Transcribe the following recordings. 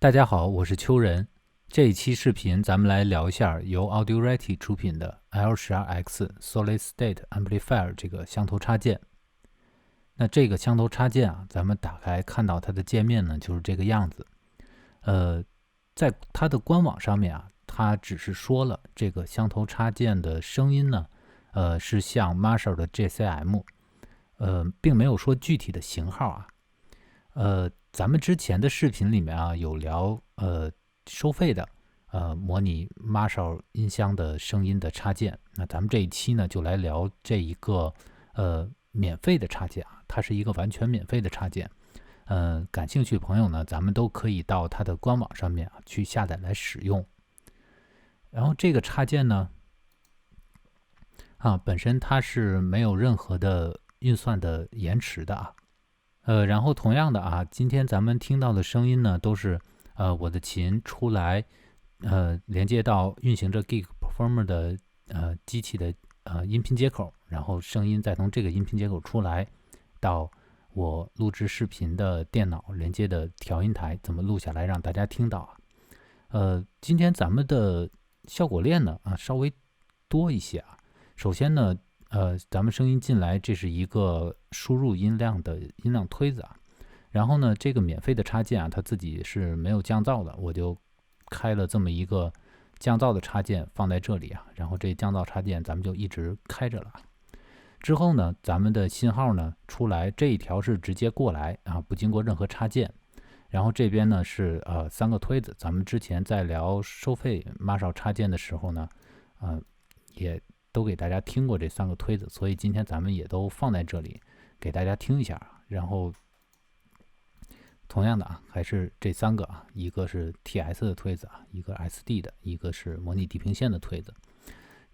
大家好，我是秋人。这一期视频咱们来聊一下由 Audio-Ready 出品的 L12X Solid State Amplifier 这个箱头插件。那这个箱头插件啊，咱们打开看到它的界面呢，就是这个样子。在它的官网上面啊，它只是说了这个箱头插件的声音呢，是像 Marshall 的 JCM，并没有说具体的型号啊。咱们之前的视频里面啊，有聊收费的模拟 Marshall 音箱的声音的插件。那咱们这一期呢，就来聊这一个免费的插件啊，它是一个完全免费的插件。感兴趣的朋友呢，咱们都可以到它的官网上面啊去下载来使用。然后这个插件呢，本身它是没有任何的运算的延迟的啊。然后同样的啊，今天咱们听到的声音呢，都是我的琴出来，连接到运行着 Gig Performer 的机器的音频接口，然后声音再从这个音频接口出来，到我录制视频的电脑连接的调音台，怎么录下来让大家听到啊？今天咱们的效果链呢稍微多一些啊。首先呢，咱们声音进来，这是一个输入音量的音量推子啊。然后呢，这个免费的插件啊，它自己是没有降噪的，我就开了这么一个降噪的插件放在这里啊。然后这降噪插件咱们就一直开着了。之后呢，咱们的信号呢出来，这一条是直接过来啊，不经过任何插件。然后这边呢是3个推子，咱们之前在聊收费 Marshall 插件的时候呢，也都给大家听过这3个推子，所以今天咱们也都放在这里给大家听一下。然后同样的啊，还是这3个啊，一个是 TS 的推子啊，一个 SD 的，一个是模拟地平线的推子。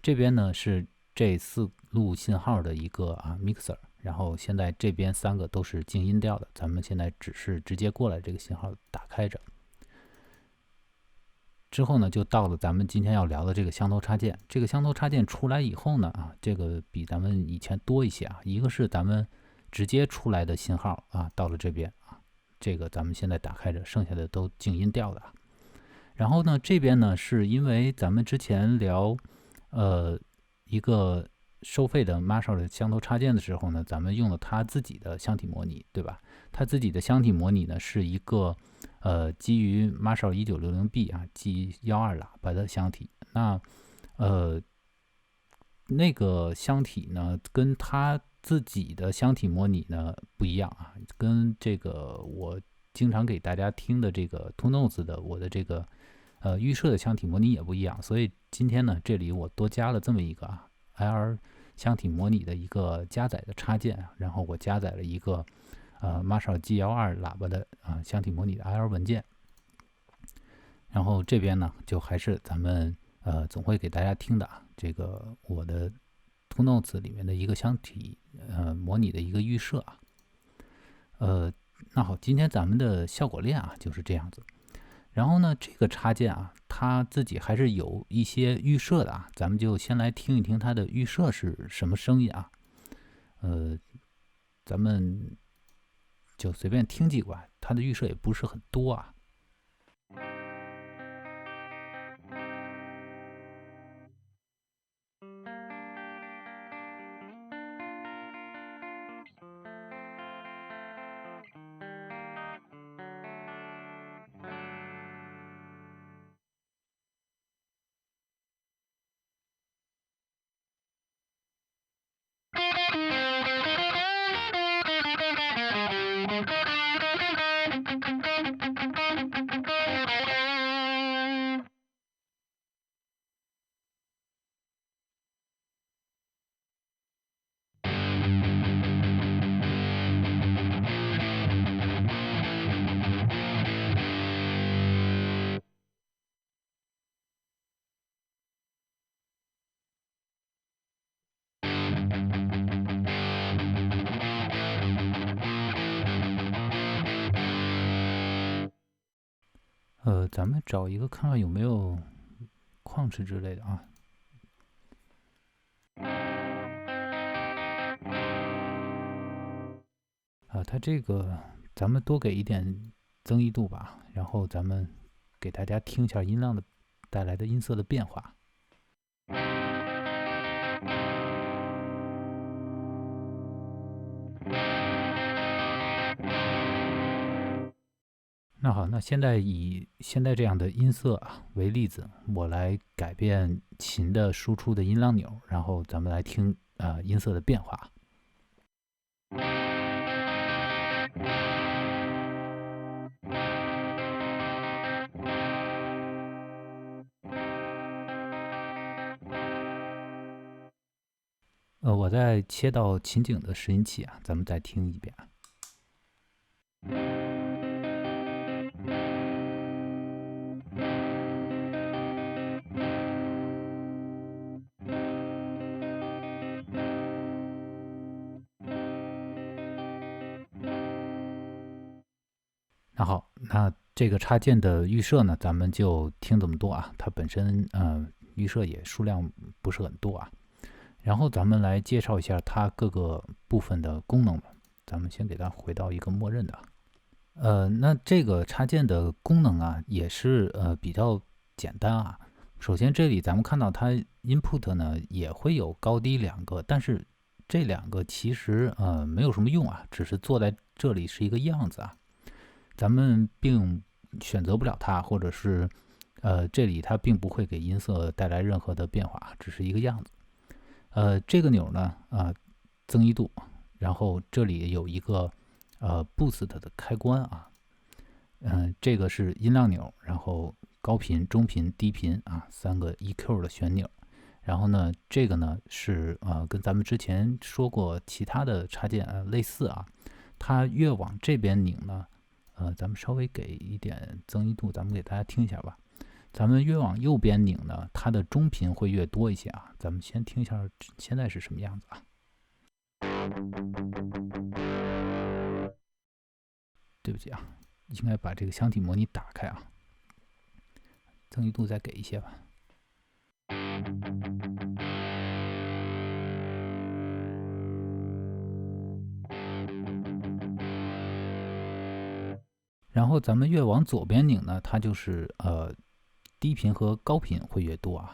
这边呢是这4路信号的一个mixer， 然后现在这边3个都是静音调的，咱们现在只是直接过来这个信号打开着。之后呢，就到了咱们今天要聊的这个箱头插件。这个箱头插件出来以后呢，这个比咱们以前多一些啊。一个是咱们直接出来的信号啊，到了这边啊，这个咱们现在打开着，剩下的都静音调的。然后呢，这边呢是因为咱们之前聊一个收费的 Marshall 的箱头插件的时候呢，咱们用了它自己的箱体模拟，对吧？它自己的箱体模拟呢是一个基于 Marshall 1960B G12喇叭的箱体。那那个箱体呢跟它自己的箱体模拟呢不一样啊，跟这个我经常给大家听的这个 Two Notes 的我的这个预设的箱体模拟也不一样。所以今天呢，这里我多加了这么一个L 箱体模拟的一个加载的插件，然后我加载了一个Marshall G12喇叭的箱体模拟的 L 文件。然后这边呢，就还是咱们总会给大家听的这个我的 Two Notes 里面的一个箱体模拟的一个预设啊。那好，今天咱们的效果链就是这样子。然后呢，这个插件它自己还是有一些预设的咱们就先来听一听它的预设是什么声音咱们就随便听几个它的预设也不是很多咱们找一个看看有没有矿池之类的它这个咱们多给一点增益度吧，然后咱们给大家听一下音量的带来的音色的变化。那好，那现在以现在这样的音色为例子，我来改变琴的输出的音量钮，然后咱们来听音色的变化。我再切到琴颈的拾音器咱们再听一遍。那好，那这个插件的预设呢，咱们就听这么多它本身预设也数量不是很多然后咱们来介绍一下它各个部分的功能吧。咱们先给它回到一个默认的那这个插件的功能也是比较简单首先这里咱们看到它 input 呢也会有高低两个，但是这两个其实没有什么用只是坐在这里是一个样子咱们并选择不了它，或者是这里它并不会给音色带来任何的变化，只是一个样子。这个钮呢增益度，然后这里有一个boost 的开关这个是音量钮，然后高频、中频、低频三个 EQ 的旋钮。然后呢，这个呢是跟咱们之前说过其他的插件类似它越往这边拧呢。咱们稍微给一点增益度，咱们给大家听一下吧。咱们越往右边拧呢，它的中频会越多一些咱们先听一下现在是什么样子对不起应该把这个箱体模拟打开增益度再给一些吧。然后咱们越往左边拧呢，它就是低频和高频会越多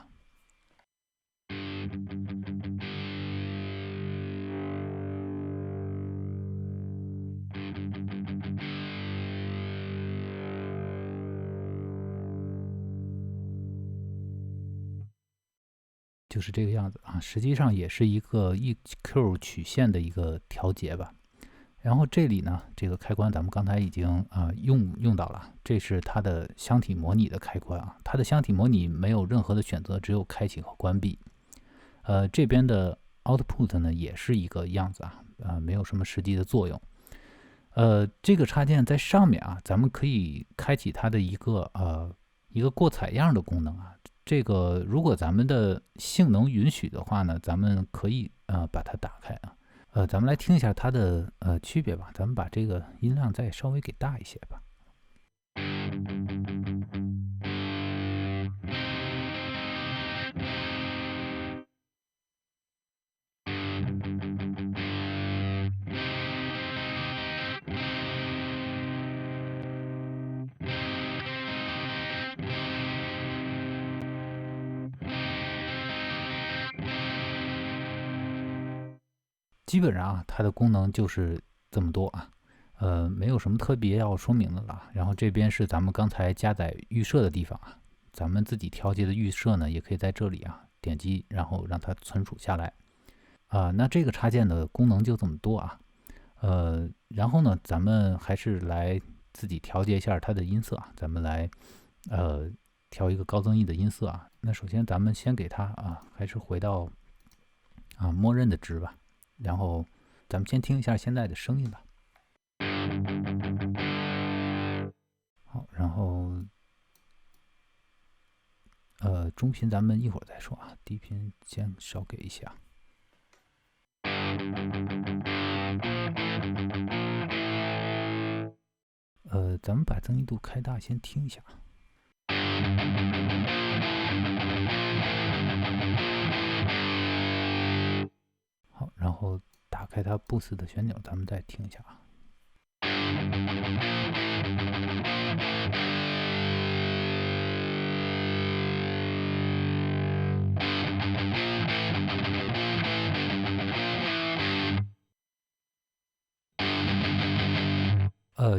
就是这个样子实际上也是一个 EQ 曲线的一个调节吧。然后这里呢，这个开关咱们刚才已经用到了，这是它的箱体模拟的开关它的箱体模拟没有任何的选择，只有开启和关闭。这边的 output 呢也是一个样子没有什么实际的作用。这个插件在上面咱们可以开启它的一个过采样的功能这个如果咱们的性能允许的话呢，咱们可以把它打开咱们来听一下它的区别吧。咱们把这个音量再稍微给大一些吧。基本上它的功能就是这么多没有什么特别要说明的了。然后这边是咱们刚才加载预设的地方咱们自己调节的预设呢，也可以在这里点击，然后让它存储下来那这个插件的功能就这么多然后呢，咱们还是来自己调节一下它的音色咱们来调一个高增益的音色那首先咱们先给它还是回到默认的值吧。然后咱们先听一下现在的声音吧。好，然后中频咱们一会儿再说低频先少给一下。咱们把增益度开大，先听一下。好，然后打开它 boost 的旋钮，咱们再听一下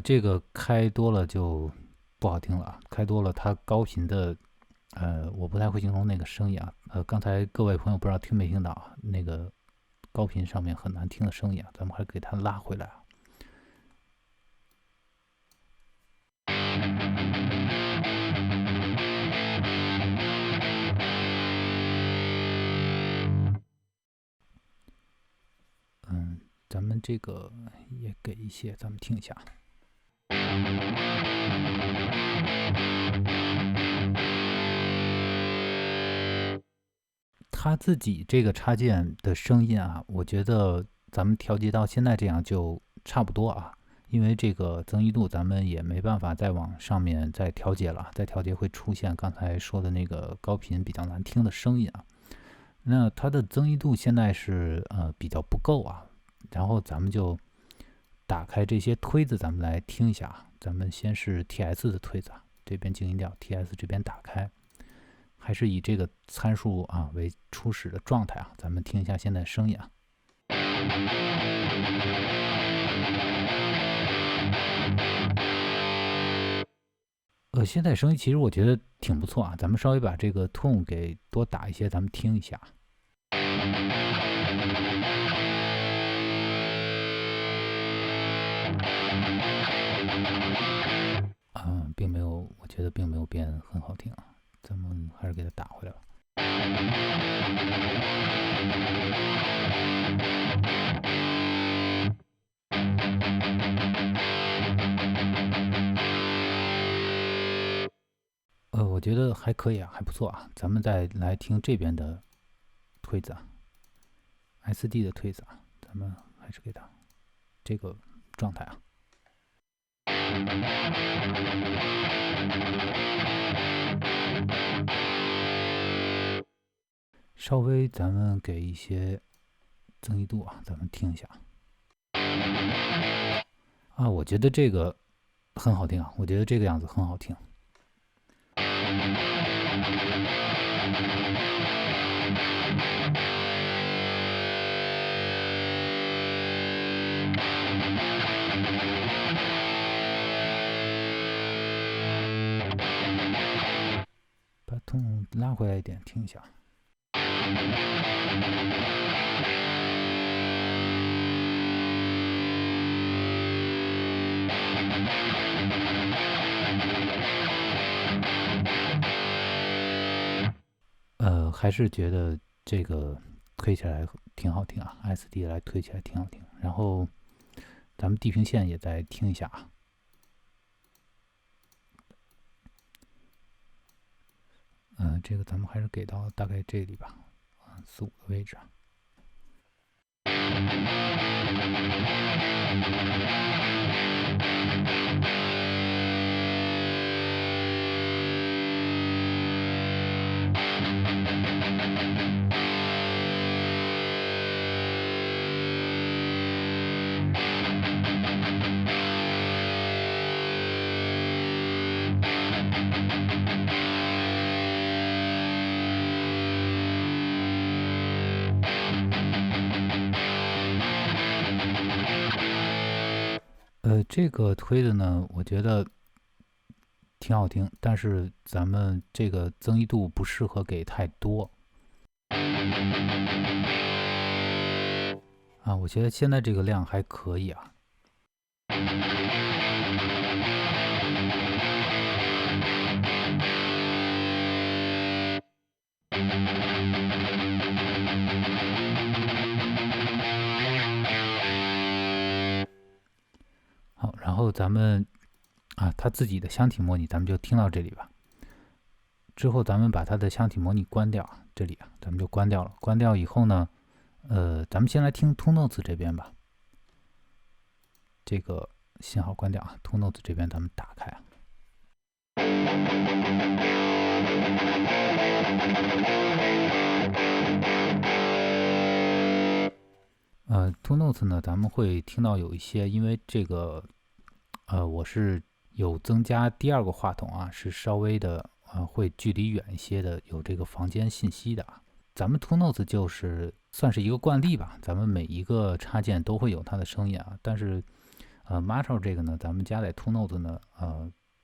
这个开多了就不好听了啊，开多了它高频的，我不太会形容那个声音啊。刚才各位朋友不知道听没听到啊，那个高频上面很难听的声音啊，咱们还给它拉回来啊。咱们这个也给一些，咱们听一下。它自己这个插件的声音啊，我觉得咱们调节到现在这样就差不多啊，因为这个增益度咱们也没办法再往上面再调节了，再调节会出现刚才说的那个高频比较难听的声音啊。那它的增益度现在是比较不够啊，然后咱们就打开这些推子，咱们来听一下啊。咱们先是 TS 的推子啊，这边静音调 TS 这边打开，还是以这个参数啊为初始的状态啊，咱们听一下现在声音啊。现在声音其实我觉得挺不错啊，咱们稍微把这个 tone 给多打一些，咱们听一下。并没有，我觉得并没有变很好听啊，咱们还是给它打回来吧。我觉得还可以啊，还不错啊。咱们再来听这边的推子啊 ，SD 的推子啊，咱们还是给它这个状态啊。稍微咱们给一些增益度啊，咱们听一下啊。我觉得这个很好听啊，我觉得这个样子很好听。把痛拉回来一点，听一下。还是觉得这个推起来挺好听啊 ，SD 来推起来挺好听。然后咱们地平线也再听一下啊。这个咱们还是给到大概这里吧，4、5的位置啊。这个推的呢，我觉得挺好听，但是咱们这个增益度不适合给太多啊。我觉得现在这个量还可以啊。好，然后咱们它自己的箱体模拟咱们就听到这里吧。之后咱们把它的箱体模拟关掉，这里啊咱们就关掉了。关掉以后呢，咱们先来听 Two Notes 这边吧。这个信号关掉啊 ，Two Notes 这边咱们打开啊。Two Notes 呢，咱们会听到有一些，因为这个，我是有增加第二个话筒啊，是稍微的会距离远一些的，有这个房间信息的啊。咱们 Two Notes 就是算是一个惯例吧，咱们每一个插件都会有它的声音啊，但是 Marshall 这个呢，咱们加在 TuneNotes 呢，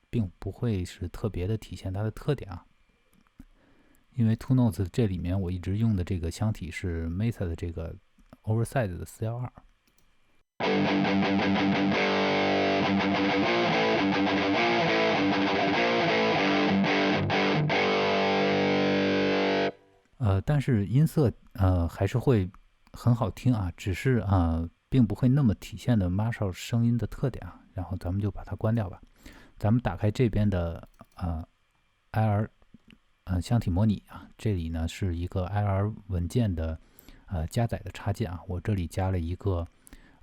并不会是特别的体现它的特点啊。因为 TuneNotes 这里面我一直用的这个箱体是 Mesa 的这个 Oversize 的412。但是音色还是会很好听啊，只是并不会那么体现的 Marshall 声音的特点啊。然后咱们就把它关掉吧。咱们打开这边的IR 箱体模拟啊，这里呢是一个 IR 文件的加载的插件啊。我这里加了一个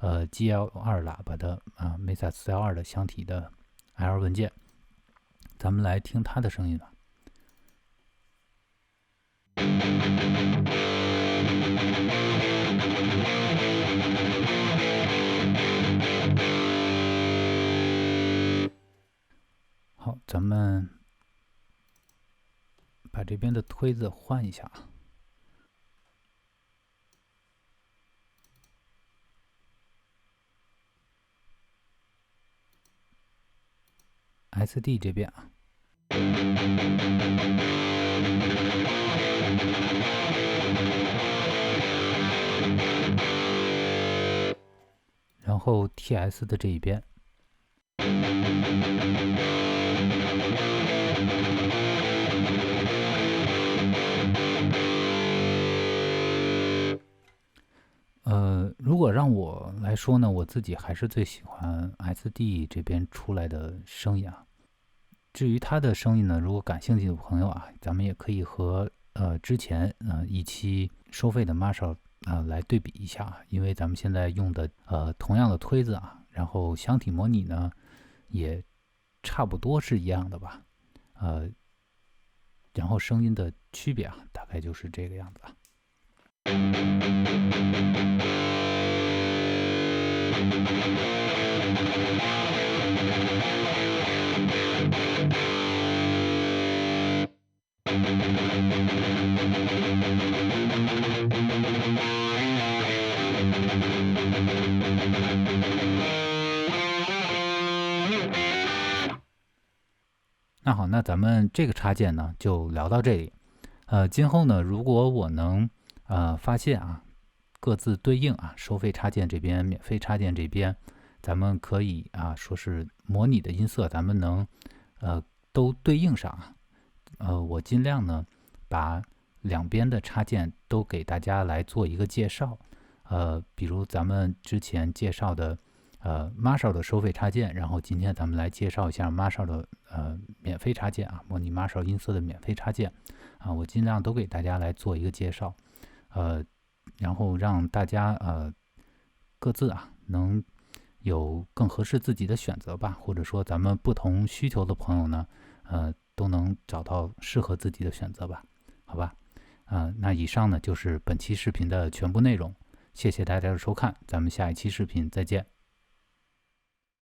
GL2 喇叭的Mesa 412的箱体的 IR 文件，咱们来听它的声音吧。好，咱们把这边的推子换一下。SD 这边啊，然后 TS 的这一边。如果让我来说呢，我自己还是最喜欢 SD 这边出来的声音啊。至于它的声音呢，如果感兴趣的朋友啊，咱们也可以和之前一期收费的 Marshall 来对比一下啊，因为咱们现在用的同样的推子啊，然后箱体模拟呢也差不多是一样的吧，然后声音的区别啊，大概就是这个样子啊。那好，那咱们这个插件呢就聊到这里。今后呢，如果我能发现啊各自对应啊收费插件这边、免费插件这边，咱们可以说是模拟的音色，咱们能都对应上啊。我尽量呢把两边的插件都给大家来做一个介绍。比如咱们之前介绍的Marshall 的收费插件，然后今天咱们来介绍一下 Marshall 的免费插件啊，模拟 Marshall 音色的免费插件啊，我尽量都给大家来做一个介绍，然后让大家各自能有更合适自己的选择吧，或者说咱们不同需求的朋友呢，都能找到适合自己的选择吧，好吧？那以上呢就是本期视频的全部内容，谢谢大家的收看，咱们下一期视频再见。